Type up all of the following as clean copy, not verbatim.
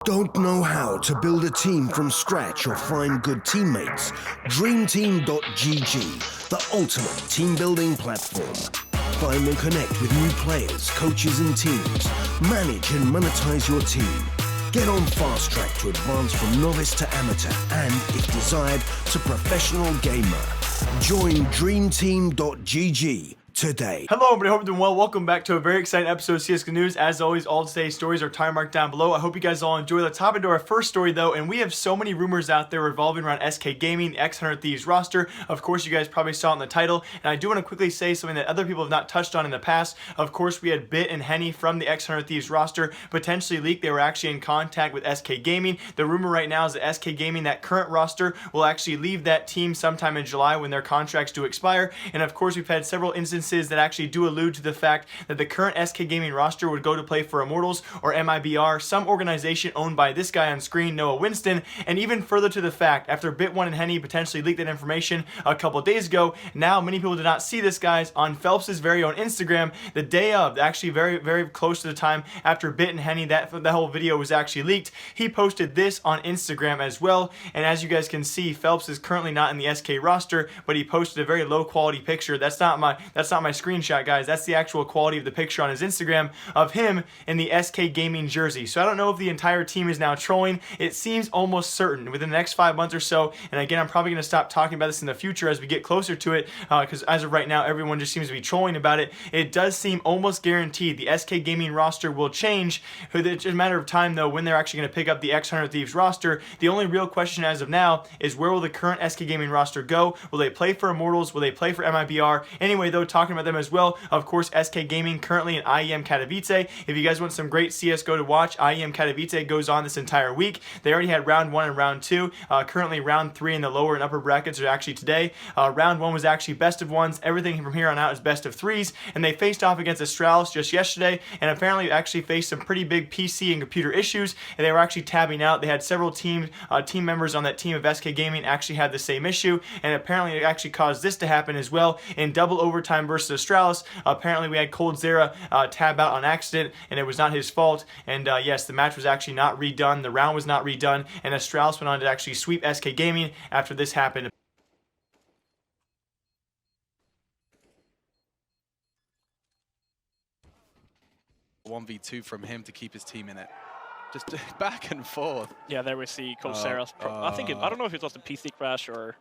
Don't know how to build a team from scratch or find good teammates? DreamTeam.gg, the ultimate team building platform. Find and connect with new players, coaches and teams. Manage and monetize your team. Get on fast track to advance from novice to amateur and, if desired, to professional gamer. Join DreamTeam.gg today. Hello everybody, hope you're doing well. Welcome back to a very exciting episode of CSGO News. As always, all today's stories are time marked down below. I hope you guys all enjoy. Let's hop into our first story though, and we have so many rumors out there revolving around SK Gaming, the X100 Thieves roster. Of course, you guys probably saw it in the title, and I do want to quickly say something that other people have not touched on in the past. Of course, we had Bit and Henny from the X100 Thieves roster potentially leaked. They were actually in contact with SK Gaming. The rumor right now is that SK Gaming, that current roster, will actually leave that team sometime in July when their contracts do expire. And of course, we've had several instances that actually do allude to the fact that the current SK Gaming roster would go to play for Immortals or MIBR, some organization owned by this guy on screen, Noah Winston. And even further to the fact, after Bit1 and Henny potentially leaked that information a couple days ago, now many people did not see this, guys, on Phelps's very own Instagram the day of, actually very close to the time after Bit and Henny, that whole video was actually leaked. He posted this on Instagram as well, and as you guys can see, Phelps is currently not in the SK roster, but he posted a very low quality picture. That's not my screenshot, guys. That's the actual quality of the picture on his Instagram of him in the SK Gaming jersey. So I don't know if the entire team is now trolling. It seems almost certain within the next 5 months or so. And again, I'm probably going to stop talking about this in the future as we get closer to it, because as of right now, everyone just seems to be trolling about it. It does seem almost guaranteed the SK Gaming roster will change. It's a matter of time, though, when they're actually going to pick up the X100 Thieves roster. The only real question as of now is, where will the current SK Gaming roster go? Will they play for Immortals? Will they play for MIBR? Anyway, though, talking about them as well, of course, SK Gaming currently in IEM Katowice. If you guys want some great CSGO to watch, IEM Katowice goes on this entire week. They already had round 1 and round 2. Currently round 3 in the lower and upper brackets are actually today. Round 1 was actually best of 1s. Everything from here on out is best of 3s. And they faced off against Astralis just yesterday, and apparently actually faced some pretty big PC and computer issues, and they were actually tabbing out. They had several team members on that team of SK Gaming actually had the same issue, and apparently it actually caused this to happen as well. In double overtime versus Astralis, apparently we had Coldzera tab out on accident, and it was not his fault. And yes, the match was actually not redone. The round was not redone, and Astralis went on to actually sweep SK Gaming after this happened. 1v2 from him to keep his team in it. Just back and forth. Yeah, there we see Coldzera. I don't know if it was the PC crash or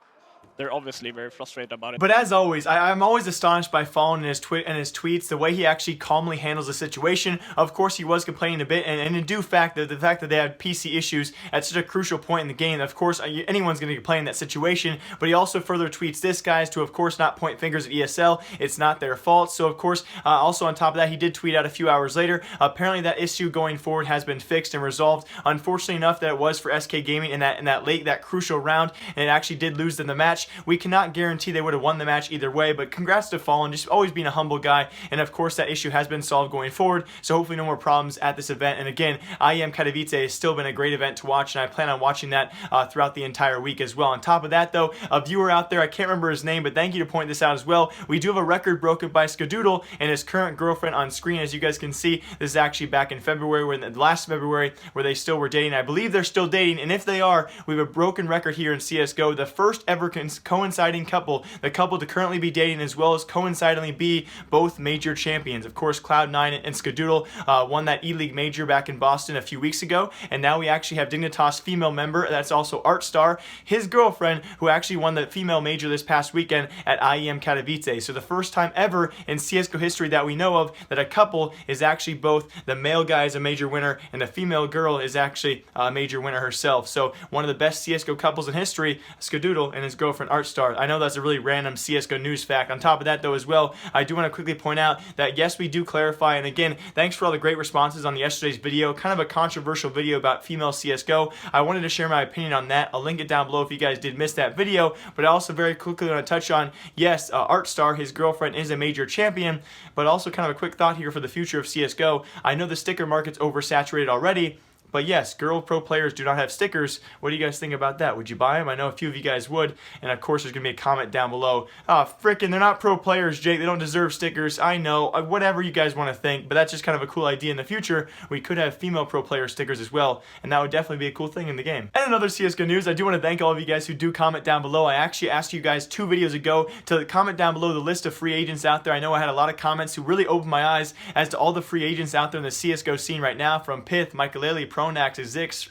they're obviously very frustrated about it. But as always, I'm always astonished by Fallen and his tweets, the way he actually calmly handles the situation. Of course, he was complaining a bit, and in due fact, the fact that they had PC issues at such a crucial point in the game, of course, anyone's going to complain in that situation. But he also further tweets this, guys, to, of course, not point fingers at ESL. It's not their fault. So, of course, also on top of that, he did tweet out a few hours later. Apparently, that issue going forward has been fixed and resolved. Unfortunately enough, that it was for SK Gaming in that crucial round, and it actually did lose them the match. We cannot guarantee they would have won the match either way, but congrats to Fallen, just always being a humble guy, and of course that issue has been solved going forward, so hopefully no more problems at this event. And again, IEM Katowice has still been a great event to watch, and I plan on watching that throughout the entire week as well. On top of that, though, a viewer out there, I can't remember his name, but thank you to point this out as well. We do have a record broken by Skadoodle and his current girlfriend on screen. As you guys can see, this is actually back in February, last February, where they still were dating. I believe they're still dating, and if they are, we have a broken record here in CSGO, the first ever coinciding couple, the couple to currently be dating, as well as coincidentally be both major champions. Of course, Cloud9 and Skadoodle won that E-League major back in Boston a few weeks ago, and now we actually have Dignitas female member, that's also Artstar, his girlfriend, who actually won the female major this past weekend at IEM Katowice. So the first time ever in CSGO history that we know of that a couple is actually both the male guy is a major winner and the female girl is actually a major winner herself. So one of the best CSGO couples in history, Skadoodle and his girlfriend Artstar. I know that's a really random CSGO news fact. On top of that, though, as well, I do want to quickly point out that yes, we do clarify, and again, thanks for all the great responses on yesterday's video, kind of a controversial video about female CSGO. I wanted to share my opinion on that. I'll link it down below if you guys did miss that video, but I also very quickly want to touch on, yes, Artstar, his girlfriend, is a major champion, but also kind of a quick thought here for the future of CSGO. I know the sticker market's oversaturated already, But yes, girl pro players do not have stickers. What do you guys think about that? Would you buy them? I know a few of you guys would. And of course, there's going to be a comment down below. Frickin', they're not pro players, Jake. They don't deserve stickers. I know. Whatever you guys want to think. But that's just kind of a cool idea in the future. We could have female pro player stickers as well. And that would definitely be a cool thing in the game. And another CSGO news, I do want to thank all of you guys who do comment down below. I actually asked you guys 2 videos ago to comment down below the list of free agents out there. I know I had a lot of comments who really opened my eyes as to all the free agents out there in the CSGO scene right now, from Pith, Michaelele, Pronax,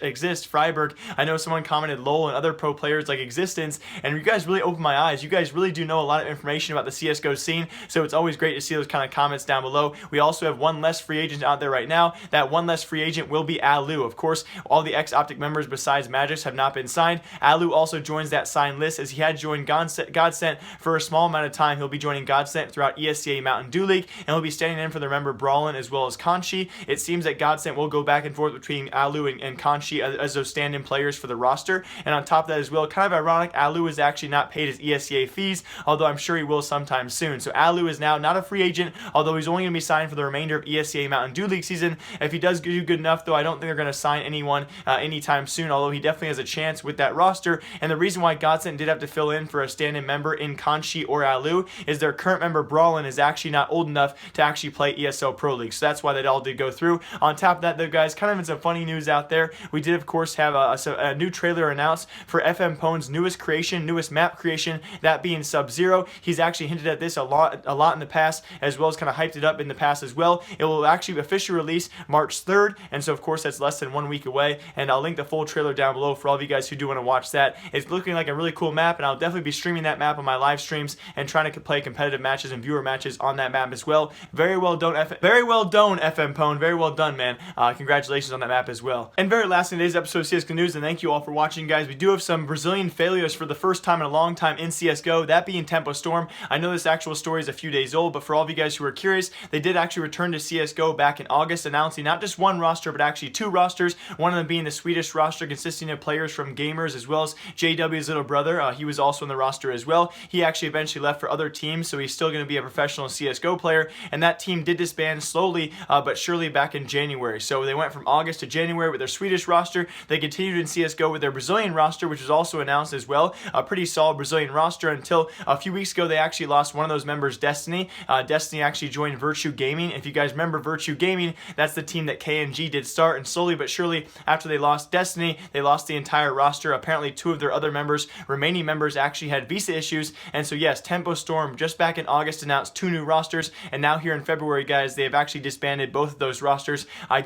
Exist, Freiburg. I know someone commented LOL and other pro players like Existence, and you guys really opened my eyes. You guys really do know a lot of information about the CSGO scene, so it's always great to see those kind of comments down below. We also have one less free agent out there right now. That one less free agent will be Allu. Of course, all the ex-Optic members besides Magix have not been signed. Allu also joins that signed list, as he had joined Godsent for a small amount of time. He'll be joining Godsent throughout ESCA Mountain Dew League, and he'll be standing in for their member Brawlin as well as Conchi. It seems that Godsent will go back and forth between Allu and Conchi as those stand-in players for the roster. And on top of that as well, kind of ironic, Allu is actually not paid his ESCA fees, although I'm sure he will sometime soon. So Allu is now not a free agent, although he's only going to be signed for the remainder of ESCA Mountain Dew League season. If he does do good enough, though, I don't think they're going to sign anyone anytime soon, although he definitely has a chance with that roster. And the reason why Godsent did have to fill in for a stand-in member in Conchi or Allu is their current member Brawlin is actually not old enough to actually play ESL Pro League. So that's why that all did go through. On top of that, though, guys, kind of in some funny news out there, we did, of course, have a new trailer announced for FM Pone's newest map creation, that being Subzero. He's actually hinted at this a lot in the past, as well as kind of hyped it up in the past as well. It will actually officially release March 3rd, and so of course that's less than 1 week away, and I'll link the full trailer down below for all of you guys who do want to watch that. It's looking like a really cool map, and I'll definitely be streaming that map on my live streams and trying to play competitive matches and viewer matches on that map as well. Very well done, FM Pone. Very well done, man. Congratulations on that map as well. And very last in today's episode of CSGO News, and thank you all for watching, guys. We do have some Brazilian failures for the first time in a long time in CSGO, that being Tempo Storm. I know this actual story is a few days old, but for all of you guys who are curious, they did actually return to CSGO back in August, announcing not just one roster, but actually 2 rosters, one of them being the Swedish roster consisting of players from Gamers as well as JW's little brother. He was also in the roster as well. He actually eventually left for other teams, so he's still going to be a professional CSGO player, and that team did disband slowly but surely back in January. So they went from August to January with their Swedish roster. They continued in CSGO with their Brazilian roster, which was also announced as well. A pretty solid Brazilian roster until a few weeks ago they actually lost one of those members, Destiny. Destiny actually joined Virtue Gaming. If you guys remember Virtue Gaming, that's the team that KNG did start, and slowly but surely after they lost Destiny, they lost the entire roster. Apparently 2 of their other remaining members actually had visa issues, and so yes, Tempo Storm just back in August announced 2 new rosters, and now here in February, guys, they have actually disbanded both of those rosters. We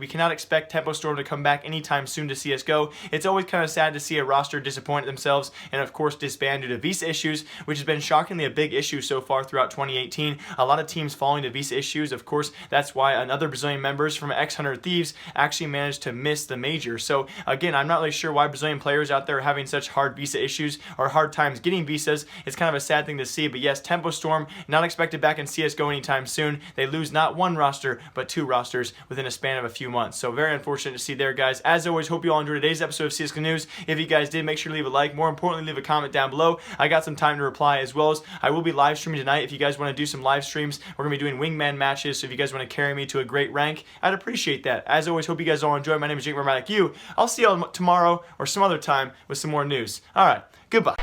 cannot expect Tempo Storm to come back anytime soon to CSGO. It's always kind of sad to see a roster disappoint themselves and of course disband due to visa issues, which has been shockingly a big issue so far throughout 2018. A lot of teams falling to visa issues. Of course, that's why another Brazilian members from X100 Thieves actually managed to miss the major. So again, I'm not really sure why Brazilian players out there are having such hard visa issues or hard times getting visas. It's kind of a sad thing to see, but yes, Tempo Storm not expected back in CSGO anytime soon. They lose not 1 roster, but 2 rosters within a span of a few months. So very unfortunate to see there, guys. As always, hope you all enjoyed today's episode of CSGO News. If you guys did, make sure to leave a like. More importantly, leave a comment down below. I got some time to reply, as well as I will be live streaming tonight. If you guys want to do some live streams, we're going to be doing wingman matches, so if you guys want to carry me to a great rank, I'd appreciate that. As always, hope you guys all enjoy. My name is Jake, like you. I'll see you all tomorrow or some other time with some more news. Alright, goodbye.